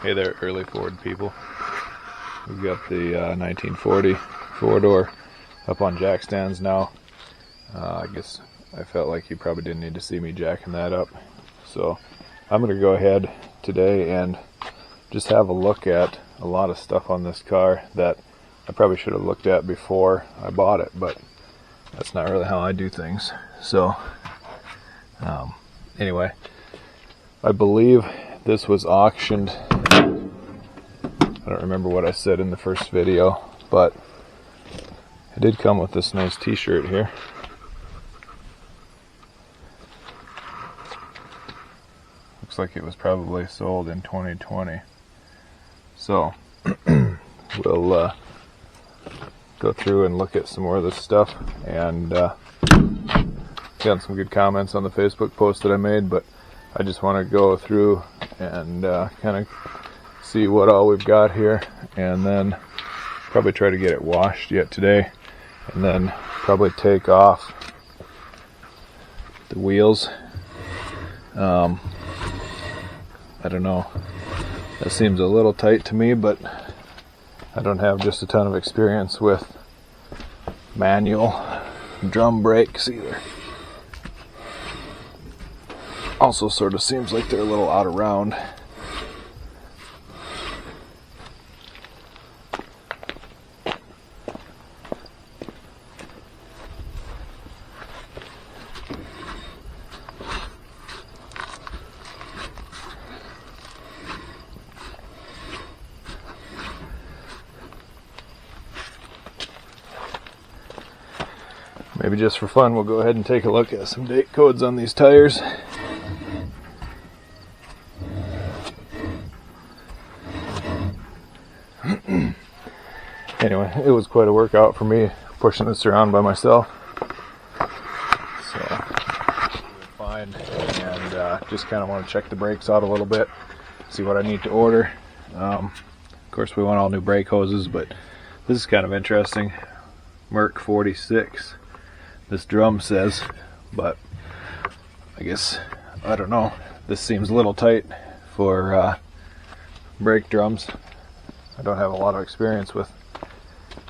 Hey there, early Ford people. We've got the 1940 four-door up on jack stands now. I guess I felt like you probably didn't need to see me jacking that up. So I'm going to go ahead today and just have a look at a lot of stuff on this car that I probably should have looked at before I bought it, but that's not really how I do things. So anyway, I believe this was auctioned. I don't remember what I said in the first video, but it did come with this nice t-shirt here. Looks like it was probably sold in 2020. So we'll go through and look at some more of this stuff, and got some good comments on the Facebook post that I made, but I just want to go through and kind of see what all we've got here, and then probably try to get it washed yet today, and then probably take off the wheels. I don't know, that seems a little tight to me, but I don't have just a ton of experience with manual drum brakes either. Also sort of seems like they're a little out of round. Maybe just for fun, we'll go ahead and take a look at some date codes on these tires. Anyway, it was quite a workout for me pushing this around by myself. So, fine, and just kind of want to check the brakes out a little bit, see what I need to order. Of course, we want all new brake hoses, but this is kind of interesting. Merc 46. This drum says, but I guess, I don't know, this seems a little tight for brake drums. I don't have a lot of experience with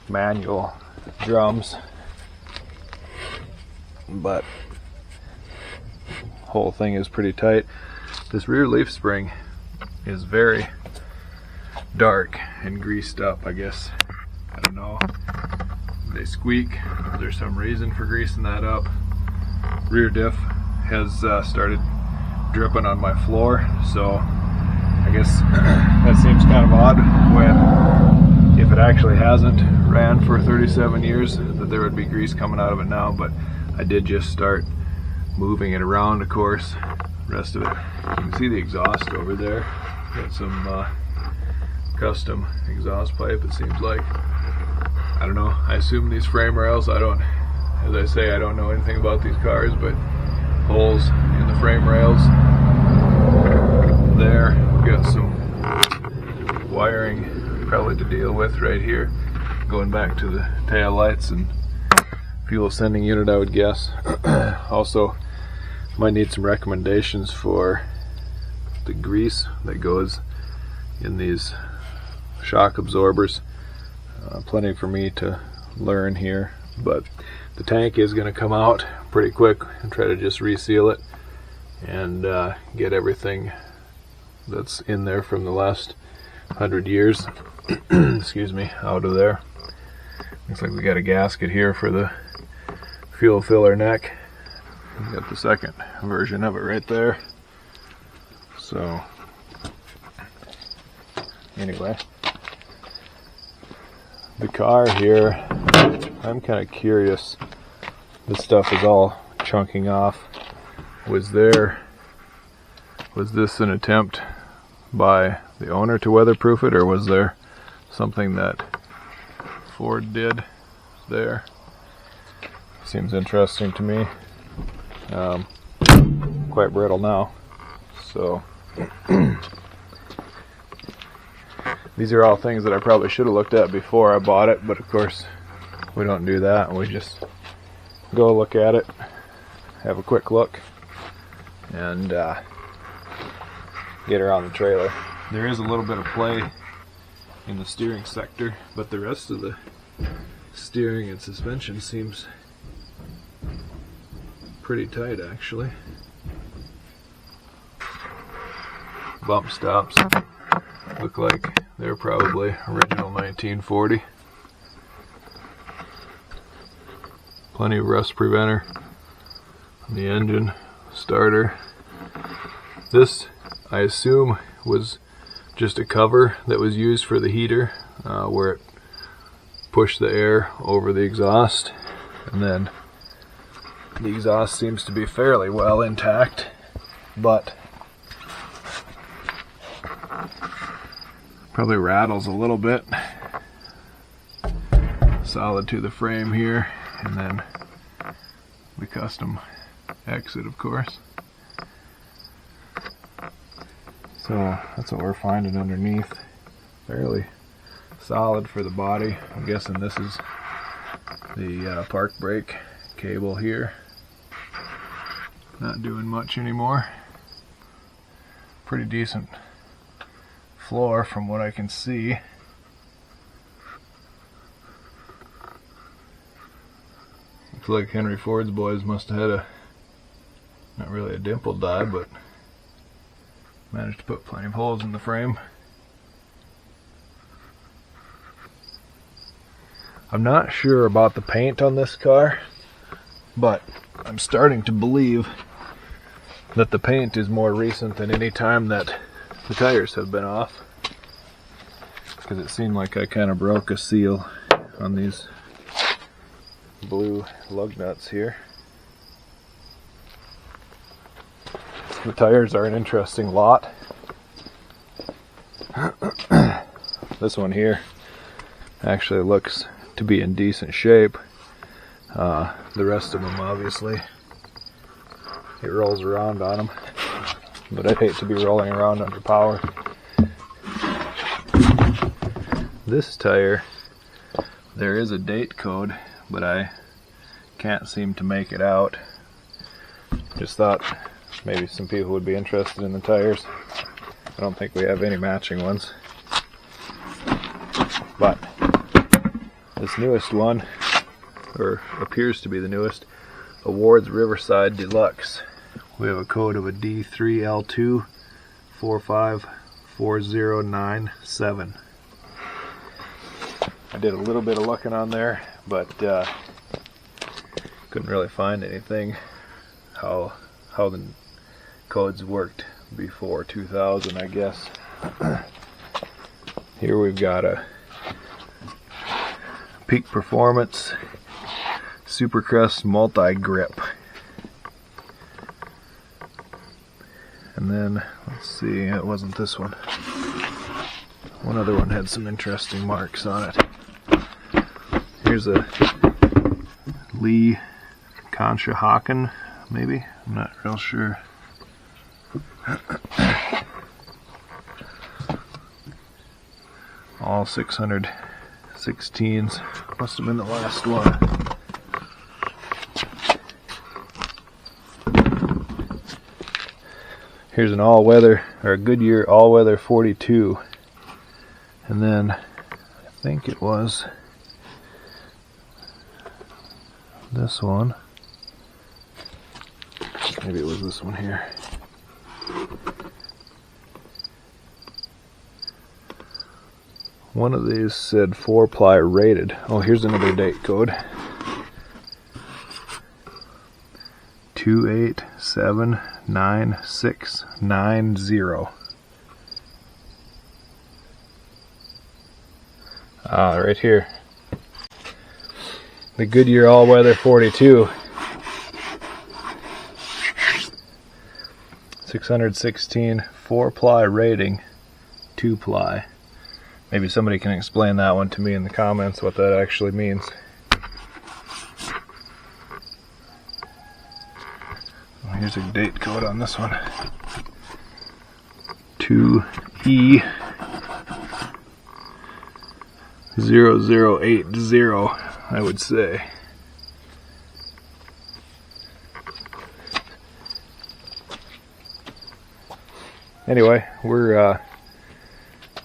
manual drums, but whole thing is pretty tight. This rear leaf spring is very dark and greased up, I guess. I don't know. They squeak. There's some reason for greasing that up. Rear diff has started dripping on my floor, so I guess that seems kind of odd when, if it actually hasn't ran for 37 years, that there would be grease coming out of it now. But I did just start moving it around, of course. The rest of it, you can see the exhaust over there. Got some custom exhaust pipe, it seems like. I don't know, I assume these frame rails, as I say, I don't know anything about these cars, but holes in the frame rails there. We've got some wiring probably to deal with right here, going back to the tail lights and fuel sending unit, I would guess. Also, might need some recommendations for the grease that goes in these shock absorbers. Plenty for me to learn here, but the tank is going to come out pretty quick and try to just reseal it and get everything that's in there from the last 100 years excuse me, out of there. Looks like we got a gasket here for the fuel filler neck. We got the second version of it right there. So anyway, the car here, I'm kind of curious. This stuff is all chunking off. Was this an attempt by the owner to weatherproof it, or was there something that Ford did there? Seems interesting to me. Quite brittle now. So these are all things that I probably should have looked at before I bought it, but of course we don't do that. We just go look at it, have a quick look, and get her on the trailer. There is a little bit of play in the steering sector, but the rest of the steering and suspension seems pretty tight actually. Bump stops look like they're probably original 1940. Plenty of rust preventer on the engine, starter. This, I assume, was just a cover that was used for the heater, where it pushed the air over the exhaust, and then the exhaust seems to be fairly well intact, but probably rattles a little bit. Solid to the frame here, and then the custom exit, of course. So that's what we're finding underneath. Fairly solid for the body. I'm guessing this is the park brake cable here. Not doing much anymore. Pretty decent floor from what I can see. Looks like Henry Ford's boys must have had a, not really a dimple die, but managed to put plenty of holes in the frame. I'm not sure about the paint on this car, but I'm starting to believe that the paint is more recent than any time that the tires have been off, because it seemed like I kind of broke a seal on these blue lug nuts here. The tires are an interesting lot. This one here actually looks to be in decent shape. The rest of them, obviously, it rolls around on them, but I hate to be rolling around under power. This tire, there is a date code, but I can't seem to make it out. Just thought maybe some people would be interested in the tires. I don't think we have any matching ones. But this newest one, or appears to be the newest, Awards Riverside Deluxe. We have a code of a D3L2 454097. I did a little bit of looking on there, but couldn't really find anything how the codes worked before 2000, I guess. Here we've got a Peak Performance Supercrest multi-grip. And then, let's see, it wasn't this one. One other one had some interesting marks on it. Here's a Lee Conshohocken, maybe? I'm not real sure. All 616s. Must have been the last one. Here's an all-weather, or a Goodyear all-weather 42. And then, I think it was this one. Maybe it was this one here. One of these said 4-ply rated. Oh, here's another date code. 2879690. Right here. The Goodyear all-weather 42. 616 4-ply rating, 2-ply. Maybe somebody can explain that one to me in the comments, what that actually means. Oh, here's a date code on this one. 2E 0080, I would say. Anyway, we're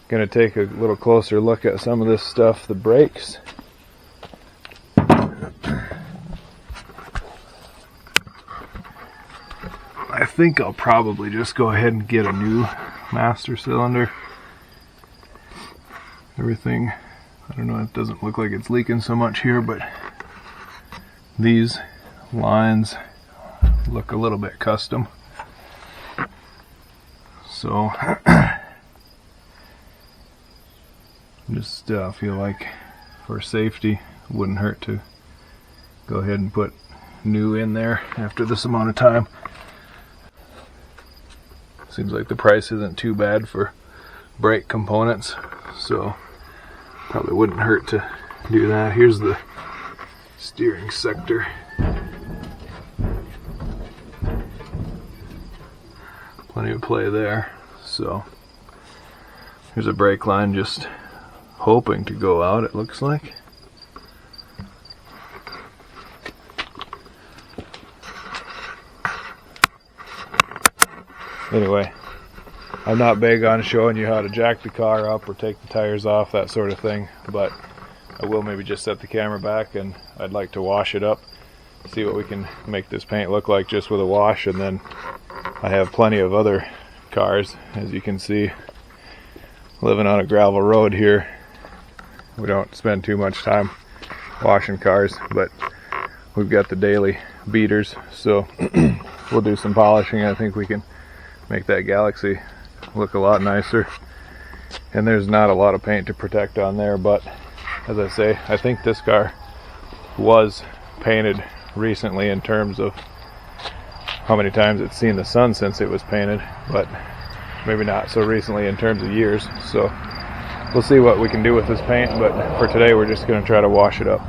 Gonna take a little closer look at some of this stuff, the brakes. I think I'll probably just go ahead and get a new master cylinder. Everything, I don't know, it doesn't look like it's leaking so much here, but these lines look a little bit custom. So just feel like for safety it wouldn't hurt to go ahead and put new in there after this amount of time. Seems like the price isn't too bad for brake components, so probably wouldn't hurt to do that. Here's the steering sector. Plenty of play there. So here's a brake line just hoping to go out, it looks like. Anyway, I'm not big on showing you how to jack the car up or take the tires off, that sort of thing, but I will maybe just set the camera back, and I'd like to wash it up, see what we can make this paint look like just with a wash. And then I have plenty of other cars, as you can see. Living on a gravel road here, we don't spend too much time washing cars, but we've got the daily beaters, so we'll do some polishing. I think we can make that Galaxy look a lot nicer. And there's not a lot of paint to protect on there, but as I say, I think this car was painted recently in terms of how many times it's seen the sun since it was painted, but maybe not so recently in terms of years. So we'll see what we can do with this paint, but for today we're just going to try to wash it up.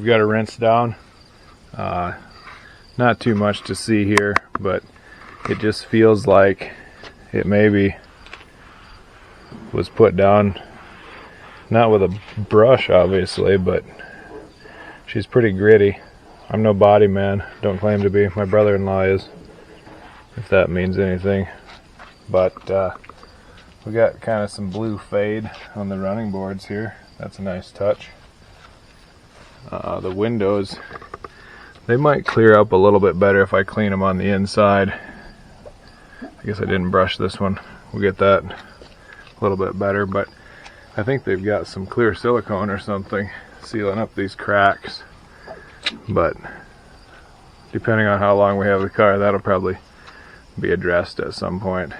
got a rinse down. Not too much to see here, but it just feels like it maybe was put down, not with a brush obviously, but she's pretty gritty. I'm no body man, don't claim to be. My brother-in-law is, if that means anything. But we got kind of some blue fade on the running boards here. That's a nice touch. The windows, they might clear up a little bit better if I clean them on the inside. I guess I didn't brush this one. We'll get that a little bit better, but I think they've got some clear silicone or something sealing up these cracks. But depending on how long we have the car, that'll probably be addressed at some point.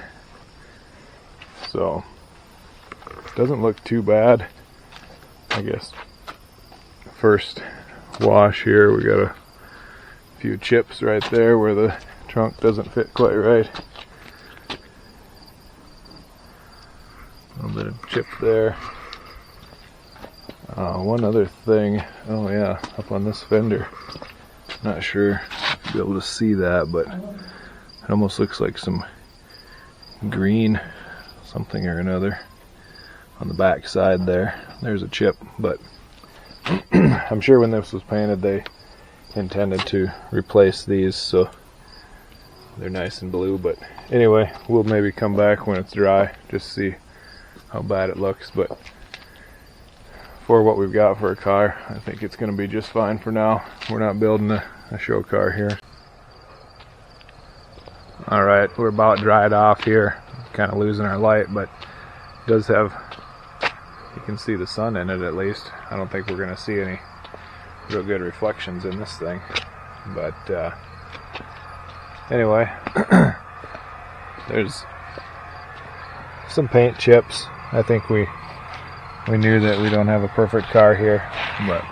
So it doesn't look too bad. I guess first wash here, we got a few chips right there where the trunk doesn't fit quite right. A little bit of chip there. One other thing, oh yeah, up on this fender, not sure if you'll be able to see that, but it almost looks like some green something or another on the back side there. There's a chip, but I'm sure when this was painted they intended to replace these, so they're nice and blue. But anyway, we'll maybe come back when it's dry, just see how bad it looks. But for what we've got for a car, I think it's going to be just fine for now. We're not building a show car here. Alright, we're about dried off here. Kind of losing our light, but it does have, you can see the sun in it at least. I don't think we're going to see any real good reflections in this thing. But anyway, there's some paint chips. I think we knew that we don't have a perfect car here, but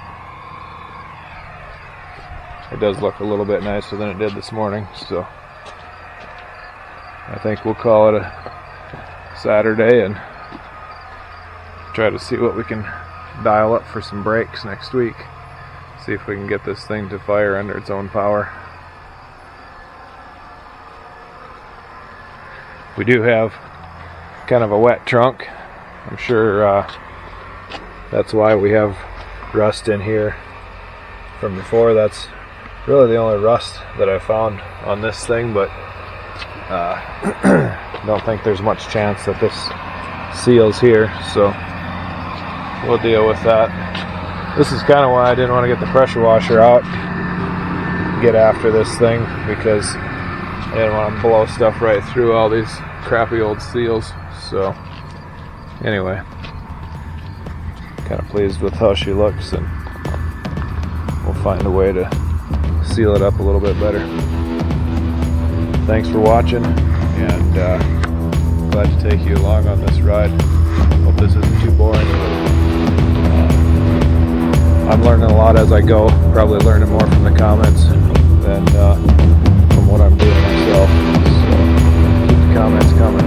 it does look a little bit nicer than it did this morning, so I think we'll call it a Saturday and try to see what we can dial up for some brakes next week. See if we can get this thing to fire under its own power. We do have kind of a wet trunk. I'm sure that's why we have rust in here from before. That's really the only rust that I found on this thing, but don't think there's much chance that this seals here, so we'll deal with that. This is kind of why I didn't want to get the pressure washer out, get after this thing, because I didn't want to blow stuff right through all these crappy old seals. So anyway, kind of pleased with how she looks, and we'll find a way to seal it up a little bit better. Thanks for watching, and glad to take you along on this ride. Hope this isn't too boring. I'm learning a lot as I go, probably learning more from the comments than from what I'm doing myself. So keep the comments coming.